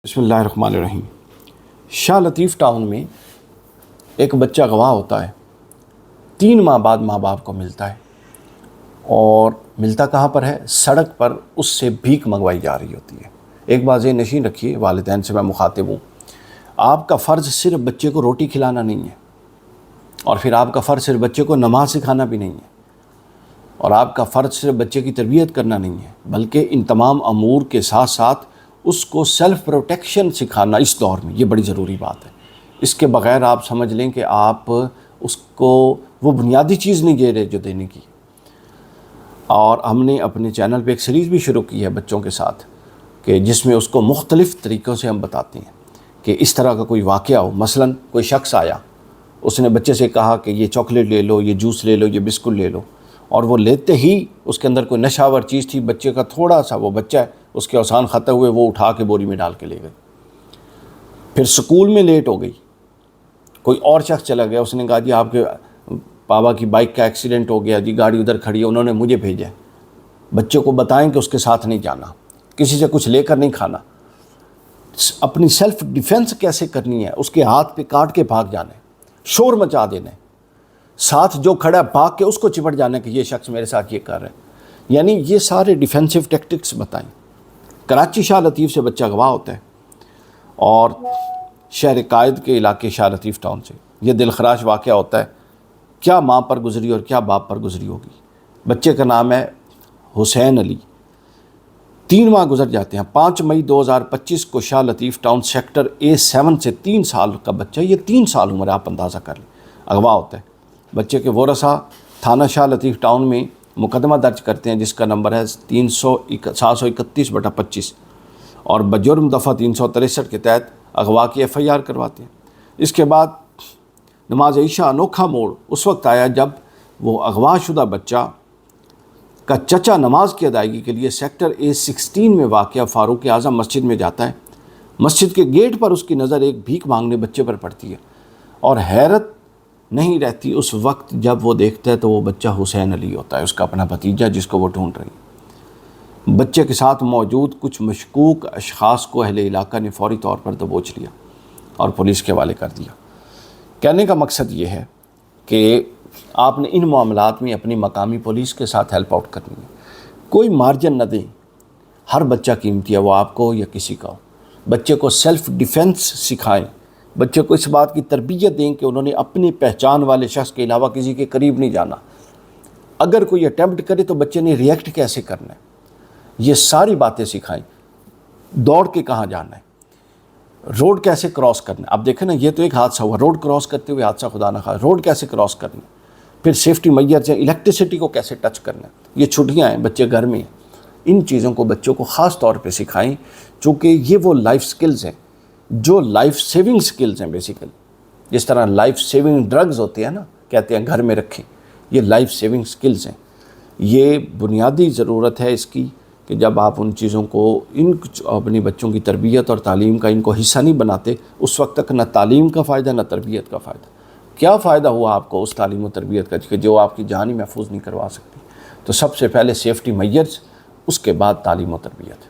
بسم اللہ الرحمن الرحیم۔ شاہ لطیف ٹاؤن میں ایک بچہ گواہ ہوتا ہے، 3 ماہ بعد ماں باپ کو ملتا ہے، اور ملتا کہاں پر ہے؟ سڑک پر اس سے بھیک منگوائی جا رہی ہوتی ہے۔ ایک بات ذہن نشین رکھیے، والدین سے میں مخاطب ہوں، آپ کا فرض صرف بچے کو روٹی کھلانا نہیں ہے، اور پھر آپ کا فرض صرف بچے کو نماز سکھانا بھی نہیں ہے، اور آپ کا فرض صرف بچے کی تربیت کرنا نہیں ہے، بلکہ ان تمام امور کے ساتھ ساتھ اس کو سیلف پروٹیکشن سکھانا اس دور میں یہ بڑی ضروری بات ہے۔ اس کے بغیر آپ سمجھ لیں کہ آپ اس کو وہ بنیادی چیز نہیں دے رہے جو دینے کی۔ اور ہم نے اپنے چینل پہ ایک سیریز بھی شروع کی ہے بچوں کے ساتھ، کہ جس میں اس کو مختلف طریقوں سے ہم بتاتے ہیں کہ اس طرح کا کوئی واقعہ ہو، مثلا کوئی شخص آیا، اس نے بچے سے کہا کہ یہ چاکلیٹ لے لو، یہ جوس لے لو، یہ بسکٹ لے لو، اور وہ لیتے ہی اس کے اندر کوئی نشہ آور چیز تھی، بچے کا تھوڑا سا، وہ بچہ ہے، اس کے اوسان ختم ہوئے، وہ اٹھا کے بوری میں ڈال کے لے گئے۔ پھر سکول میں لیٹ ہو گئی، کوئی اور شخص چلا گیا، اس نے کہا جی آپ کے بابا کی بائک کا ایکسیڈنٹ ہو گیا جی، گاڑی ادھر کھڑی ہے، انہوں نے مجھے بھیجا ہے۔ بچے کو بتائیں کہ اس کے ساتھ نہیں جانا، کسی سے کچھ لے کر نہیں کھانا، اپنی سیلف ڈیفنس کیسے کرنی ہے، اس کے ہاتھ پہ کاٹ کے بھاگ جانا ہے، شور مچا دینا ہے، ساتھ جو کھڑا ہے بھاگ کے اس کو چپٹ جانا ہے کہ یہ شخص میرے ساتھ یہ کر رہا ہے۔ یعنی یہ سارے ڈیفینسو ٹیکٹکس بتائیں۔ کراچی شاہ لطیف سے بچہ گواہ ہوتا ہے، اور شہر قائد کے علاقے شاہ لطیف ٹاؤن سے یہ دلخراش واقعہ ہوتا ہے۔ کیا ماں پر گزری اور کیا باپ پر گزری ہوگی۔ بچے کا نام ہے حسین علی۔ 3 ماہ گزر جاتے ہیں۔ 5 مئی 2025 کو شاہ لطیف ٹاؤن سیکٹر A7 سے 3 سال کا بچہ، یہ 3 سال عمر ہے، آپ اندازہ کر لیں، اغوا ہوتا ہے۔ بچے کے ورثاء تھانہ شاہ لطیف ٹاؤن میں مقدمہ درج کرتے ہیں، جس کا نمبر ہے 731/25، اور بجرم دفعہ 363 کے تحت اغوا کی FIR کرواتے ہیں۔ اس کے بعد نماز عشاء انوکھا موڑ اس وقت آیا جب وہ اغوا شدہ بچہ کا چچا نماز کی ادائیگی کے لیے سیکٹر A16 میں واقع فاروق اعظم مسجد میں جاتا ہے۔ مسجد کے گیٹ پر اس کی نظر ایک بھیک مانگنے بچے پر پڑتی ہے، اور حیرت نہیں رہتی اس وقت جب وہ دیکھتا ہے تو وہ بچہ حسین علی ہوتا ہے، اس کا اپنا بھتیجا جس کو وہ ڈھونڈ رہی ہے۔ بچے کے ساتھ موجود کچھ مشکوک اشخاص کو اہل علاقہ نے فوری طور پر دبوچ لیا اور پولیس کے حوالے کر دیا۔ کہنے کا مقصد یہ ہے کہ آپ نے ان معاملات میں اپنی مقامی پولیس کے ساتھ ہیلپ آؤٹ کرنی ہے۔ کوئی مارجن نہ دیں، ہر بچہ قیمتی ہے، وہ آپ کو یا کسی کا ہو۔ بچے کو سیلف ڈیفنس سکھائیں، بچے کو اس بات کی تربیت دیں کہ انہوں نے اپنی پہچان والے شخص کے علاوہ کسی کے قریب نہیں جانا۔ اگر کوئی اٹیمپٹ کرے تو بچے نے ریئیکٹ کیسے کرنا ہے، یہ ساری باتیں سکھائیں۔ دوڑ کے کہاں جانا ہے، روڈ کیسے کراس کرنا ہے۔ اب دیکھیں نا، یہ تو ایک حادثہ ہوا، روڈ کراس کرتے ہوئے حادثہ خدا نہ خواستہ، روڈ کیسے کراس کرنا ہے، پھر سیفٹی میجر سے الیکٹریسٹی کو کیسے ٹچ کرنا ہے۔ یہ چھٹیاں ہیں، بچے گھر میں ہیں، ان چیزوں کو بچوں کو خاص طور پہ سکھائیں، چونکہ یہ وہ لائف سکلز ہیں جو لائف سیونگ سکلز ہیں بیسیکلی۔ جس طرح لائف سیونگ ڈرگز ہوتے ہیں نا، کہتے ہیں گھر میں رکھیں، یہ لائف سیونگ سکلز ہیں۔ یہ بنیادی ضرورت ہے اس کی کہ جب آپ ان چیزوں کو اپنی بچوں کی تربیت اور تعلیم کا ان کو حصہ نہیں بناتے، اس وقت تک نہ تعلیم کا فائدہ نہ تربیت کا فائدہ۔ کیا فائدہ ہوا آپ کو اس تعلیم و تربیت کا کہ جو آپ کی جان ہی محفوظ نہیں کروا سکتی۔ تو سب سے پہلے سیفٹی میجرز، اس کے بعد تعلیم و تربیت۔